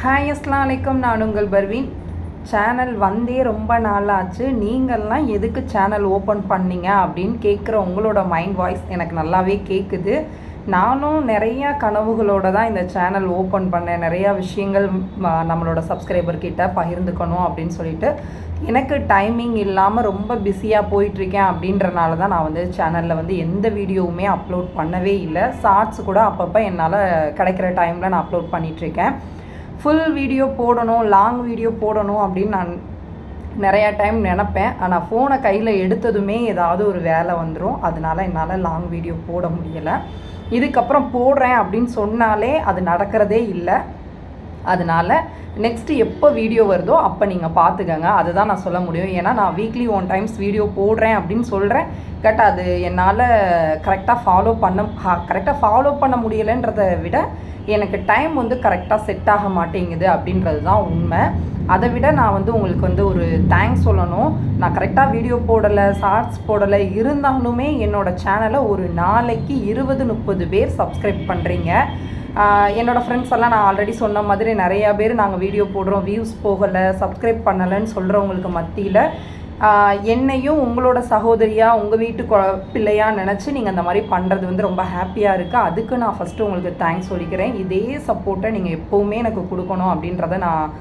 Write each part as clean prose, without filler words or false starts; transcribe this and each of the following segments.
Hi அஸ்லாம் வலைக்கம். நான் உங்கள் பர்வீன். சேனல் வந்தே ரொம்ப நாளாச்சு. நீங்கள்லாம் எதுக்கு சேனல் ஓப்பன் பண்ணீங்க அப்படின்னு கேட்குற உங்களோட மைண்ட் வாய்ஸ் எனக்கு நல்லாவே கேட்குது. நானும் நிறையா கனவுகளோடு தான் இந்த சேனல் ஓப்பன் பண்ணேன். நிறையா விஷயங்கள் நம்மளோட சப்ஸ்கிரைபர்கிட்ட பகிர்ந்துக்கணும் அப்படின்னு சொல்லிட்டு எனக்கு டைமிங் இல்லாமல் ரொம்ப பிஸியாக போயிட்டுருக்கேன். அப்படின்றனால தான் நான் சேனலில் எந்த வீடியோவுமே அப்லோட் பண்ணவே இல்லை. ஷார்ட்ஸ் கூட அப்பப்போ என்னால் கிடைக்கிற டைமில் நான் அப்லோட் பண்ணிகிட்ருக்கேன். ஃபுல் வீடியோ போடணும், லாங் வீடியோ போடணும் அப்படின்னு நான் நிறையா டைம் நினப்பேன். ஆனால் ஃபோனை கையில் எடுத்ததுமே ஏதாவது ஒரு வேலை வந்துடும். அதனால என்னால் லாங் வீடியோ போட முடியலை. இதுக்கப்புறம் போடுறேன் அப்படின்னு சொன்னாலே அது நடக்கிறதே இல்லை. அதனால் நெக்ஸ்ட்டு எப்போ வீடியோ வருதோ அப்போ நீங்கள் பார்த்துக்கங்க. அதுதான் நான் சொல்ல முடியும். ஏன்னா நான் வீக்லி 1 டைம்ஸ் வீடியோ போடுறேன் அப்படின்னு சொல்கிறேன். அது என்னால் கரெக்டாக ஃபாலோ பண்ண முடியலைன்றதை விட எனக்கு டைம் கரெக்டாக செட் ஆக மாட்டேங்குது அப்படின்றது தான் உண்மை. அதை விட நான் உங்களுக்கு ஒரு தேங்க்ஸ் சொல்லணும். நான் கரெக்டாக வீடியோ போடலை, ஷார்ட்ஸ் போடலை, இருந்தாலுமே என்னோடய சேனலை ஒரு நாளைக்கு 20-30 பேர் சப்ஸ்கிரைப் பண்ணுறீங்க. என்னோடய ஃப்ரெண்ட்ஸ் எல்லாம் நான் ஆல்ரெடி சொன்ன மாதிரி நிறையா பேர் நாங்கள் வீடியோ போடுறோம், வியூஸ் போகலை, சப்ஸ்கிரைப் பண்ணலைன்னு சொல்கிறவங்களுக்கு மத்தியில் என்னையும் உங்களோட சகோதரியாக உங்கள் வீட்டு பிள்ளையாக நினச்சி நீங்கள் அந்த மாதிரி பண்ணுறது ரொம்ப ஹாப்பியாக இருக்குது. அதுக்கு நான் ஃபஸ்ட்டு உங்களுக்கு தேங்க்ஸ் சொல்லிக்கிறேன். இதே சப்போர்ட்டை நீங்கள் எப்போவுமே எனக்கு கொடுக்கணும் அப்படின்றத நான்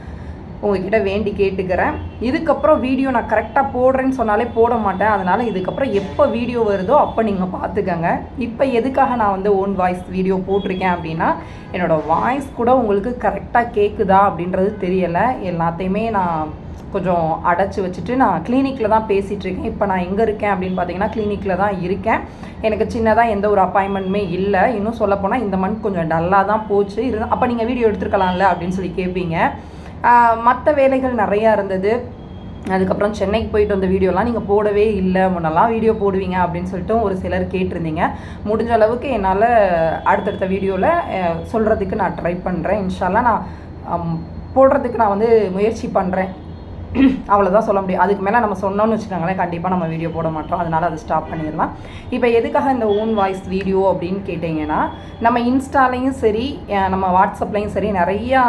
உங்கள்கிட்ட வேண்டி கேட்டுக்கிறேன். இதுக்கப்புறம் வீடியோ நான் கரெக்டாக போடுறேன்னு சொன்னாலே போட மாட்டேன். அதனால் இதுக்கப்புறம் எப்போ வீடியோ வருதோ அப்போ நீங்கள் பார்த்துக்கங்க. இப்போ எதுக்காக நான் ஓன் வாய்ஸ் வீடியோ போட்டிருக்கேன் அப்படின்னா, என்னோடய வாய்ஸ் கூட உங்களுக்கு கரெக்டாக கேட்குதா அப்படின்றது தெரியலை. எல்லாத்தையுமே நான் கொஞ்சம் அடைச்சி வச்சுட்டு நான் கிளினிக்கில் தான் பேசிகிட்ருக்கேன். இப்போ நான் எங்கே இருக்கேன் அப்படின்னு பார்த்தீங்கன்னா கிளினிக்கில் தான் இருக்கேன். எனக்கு சின்னதாக எந்த ஒரு அப்பாயின்மெண்ட்டுமே இல்லை. இன்னும் சொல்லப்போனால் இந்த மந்த் கொஞ்சம் டல்லாக தான் போச்சு. அப்போ நீங்கள் வீடியோ எடுத்துருக்கலாம்ல அப்படின்னு சொல்லி கேட்பீங்க. மற்ற வேலைகள் நிறையா இருந்தது. அதுக்கப்புறம் சென்னைக்கு போயிட்டு வந்த வீடியோலாம் நீங்கள் போடவே இல்லை, முன்னெல்லாம் வீடியோ போடுவீங்க அப்படின்னு சொல்லிட்டு ஒரு சிலர் கேட்டிருந்தீங்க. முடிஞ்ச அளவுக்கு என்னால் அடுத்தடுத்த வீடியோவில் சொல்கிறதுக்கு நான் ட்ரை பண்ணுறேன். இன்ஷால்லாம் நான் போடுறதுக்கு நான் முயற்சி பண்ணுறேன். அவ்வளோதான் சொல்ல முடியும். அதுக்கு மேலே நம்ம சொன்னோன்னு வச்சுக்கோங்களேன், கண்டிப்பாக நம்ம வீடியோ போட மாட்டோம். அதனால் அதை ஸ்டாப் பண்ணிடலாம். இப்போ எதுக்காக இந்த ஓன் வாய்ஸ் வீடியோ அப்படின்னு கேட்டிங்கன்னா, நம்ம இன்ஸ்டாலையும் சரி நம்ம வாட்ஸ்அப்லேயும் சரி நிறையா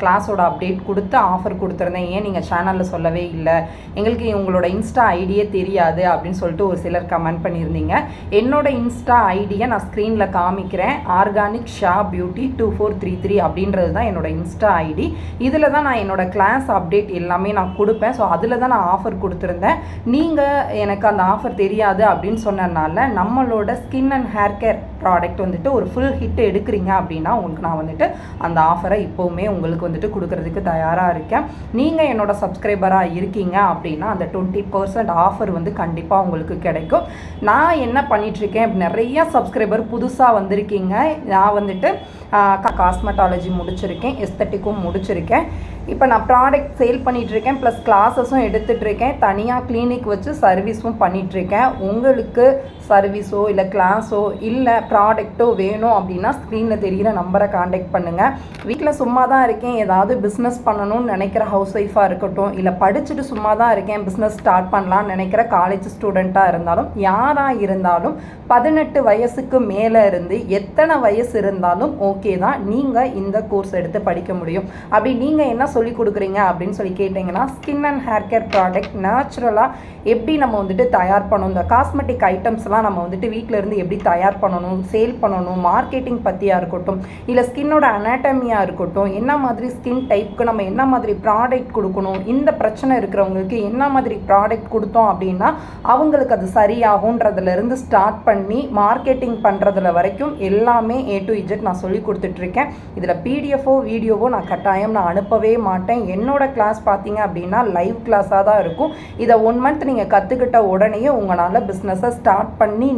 கிளாஸோட அப்டேட் கொடுத்து ஆஃபர் கொடுத்துருந்தேன். ஏன் நீங்கள் சேனலில் சொல்லவே இல்லை, எங்களுக்கு உங்களோட இன்ஸ்டா ஐடியே தெரியாது அப்படின்னு சொல்லிட்டு ஒரு சிலர் கமெண்ட் பண்ணியிருந்தீங்க. என்னோட இன்ஸ்டா ஐடியை நான் ஸ்க்ரீனில் காமிக்கிறேன். ஆர்கானிக் ஷா பியூட்டி 2433 அப்படின்றது தான் என்னோட இன்ஸ்டா ஐடி. இதில் தான் நான் என்னோடய கிளாஸ் அப்டேட் எல்லாமே நான் கொடுப்பேன். ஸோ அதில் தான் நான் ஆஃபர் கொடுத்துருந்தேன். நீங்கள் எனக்கு அந்த ஆஃபர் தெரியாது அப்படின்னு சொன்னதுனால நம்மளோட skin and hair care product ஒரு ஃபுல் ஹிட் எடுக்கிறீங்க அப்படின்னா உங்களுக்கு நான் அந்த ஆஃபரை இப்போவுமே உங்களுக்கு கொடுக்கறதுக்கு தயாராக இருக்கேன். நீங்கள் என்னோட சப்ஸ்கிரைபராக இருக்கீங்க அப்படின்னா அந்த 20% ஆஃபர் கண்டிப்பாக உங்களுக்கு கிடைக்கும். நான் என்ன பண்ணிகிட்ருக்கேன், நிறையா சப்ஸ்கிரைபர் புதுசாக வந்திருக்கீங்க. நான் காஸ்மெட்டாலஜி முடிச்சிருக்கேன், எஸ்தட்டிக்கும் முடிச்சிருக்கேன். இப்போ நான் ப்ராடக்ட் சேல் பண்ணிகிட்ருக்கேன், ப்ளஸ் கிளாஸஸும் எடுத்துகிட்ருக்கேன். தனியாக கிளினிக் வச்சு சர்வீஸும் பண்ணிகிட்ருக்கேன். உங்களுக்கு சர்வீஸோ இல்லை கிளாஸோ இல்லை ப்ராடக்ட்டோ வேணும் அப்படின்னா ஸ்க்ரீனில் தெரிகிற நம்பரை காண்டாக்ட் பண்ணுங்கள். வீட்டில் சும்மா தான் இருக்கேன், ஏதாவது பிஸ்னஸ் பண்ணணும்னு நினைக்கிற ஹவுஸ் ஒய்ஃபாக இருக்கட்டும், இல்லை படிச்சுட்டு சும்மா தான் இருக்கேன் பிஸ்னஸ் ஸ்டார்ட் பண்ணலான்னு நினைக்கிற காலேஜ் ஸ்டூடெண்ட்டாக இருந்தாலும், யாராக இருந்தாலும் 18 வயசுக்கு மேலே இருந்து எத்தனை வயசு இருந்தாலும் ஓகே தான், நீங்கள் இந்த கோர்ஸ் எடுத்து படிக்க முடியும். அப்படி நீங்கள் என்ன சொல்லி கொடுக்குறீங்க அப்படின்னு சொல்லி கேட்டிங்கன்னா, skin and hair care product நேச்சுரலாக எப்படி நம்ம தயார் பண்ணணும், இந்த காஸ்மெட்டிக் ஐட்டம்ஸ்லாம் நம்ம வீட்டில் இருந்து எப்படி தயார் பண்ணணும், சேல் பண்ணணும், மார்க்கெட்டிங் பற்றியாக இருக்கட்டும், இல்லை ஸ்கின்னோட அனாட்டமியாக இருக்கட்டும், என்ன மாதிரி ஸ்கின் டைப்புக்கு நம்ம என்ன மாதிரி ப்ராடக்ட் கொடுக்கணும், இந்த பிரச்சனை இருக்கிறவங்களுக்கு என்ன மாதிரி ப்ராடக்ட் கொடுத்தோம் அப்படின்னா அவங்களுக்கு அது சரியாகுன்றதுலேருந்து ஸ்டார்ட் பண்ணி மார்க்கெட்டிங் பண்ணுறதுல வரைக்கும் எல்லாமே A to Z நான் சொல்லி கொடுத்துட்ருக்கேன். இதில் பிடிஎஃபோ வீடியோவோ நான் கட்டாயம் நான் அனுப்பவே மாட்டேன். என்னோட கிளாஸ் பார்த்தீங்க அப்படின்னா லைவ் கிளாஸாக தான் இருக்கும். இதை 1 மந்த் நீங்கள் கற்றுக்கிட்ட உடனேயே உங்களால் பிஸ்னஸை ஸ்டார்ட் பண்ணி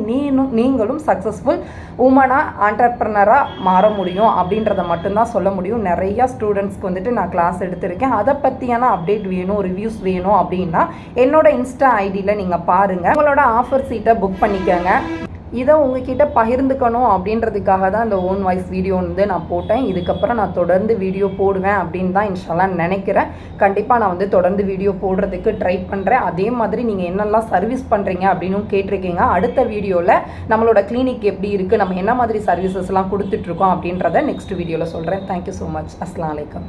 நீங்களும் சக்ஸஸ்ஃபுல் உமனாக ஆண்டர்ப்ரனராக மாற முடியும் அப்படின்றத மட்டும்தான் சொல்ல முடியும். நிறையா ஸ்டூடெண்ட்ஸ்க்கு நான் கிளாஸ் எடுத்திருக்கேன். அதை பற்றியான அப்டேட் வேணும், ரிவ்யூஸ் வேணும் அப்படின்னா என்னோட இன்ஸ்டா ஐடியில் நீங்கள் பாருங்கள். உங்களோட ஆஃபர் சீட்டை புக் பண்ணிக்கோங்க. இதை உங்ககிட்ட பகிர்ந்துக்கணும் அப்படின்றதுக்காக தான் இந்த ஓன் வாய்ஸ் வீடியோ நான் போட்டேன். இதுக்கப்புறம் நான் தொடர்ந்து வீடியோ போடுவேன் அப்படின்னு தான் இன்ஷால்லாம் நினைக்கிறேன். கண்டிப்பாக நான் தொடர்ந்து வீடியோ போடுறதுக்கு ட்ரை பண்ணுறேன். அதே மாதிரி நீங்கள் என்னெல்லாம் சர்வீஸ் பண்ணுறீங்க அப்படின்னு கேட்டிருக்கீங்க. அடுத்த வீடியோவில் நம்மளோட கிளினிக் எப்படி இருக்குது, நம்ம என்ன மாதிரி சர்வீசஸ்லாம் கொடுத்துட்ருக்கோம் அப்படின்றத நெக்ஸ்ட் வீடியோவில் சொல்கிறேன். Thank you so much. அஸ்ஸலாமு அலைக்கும்.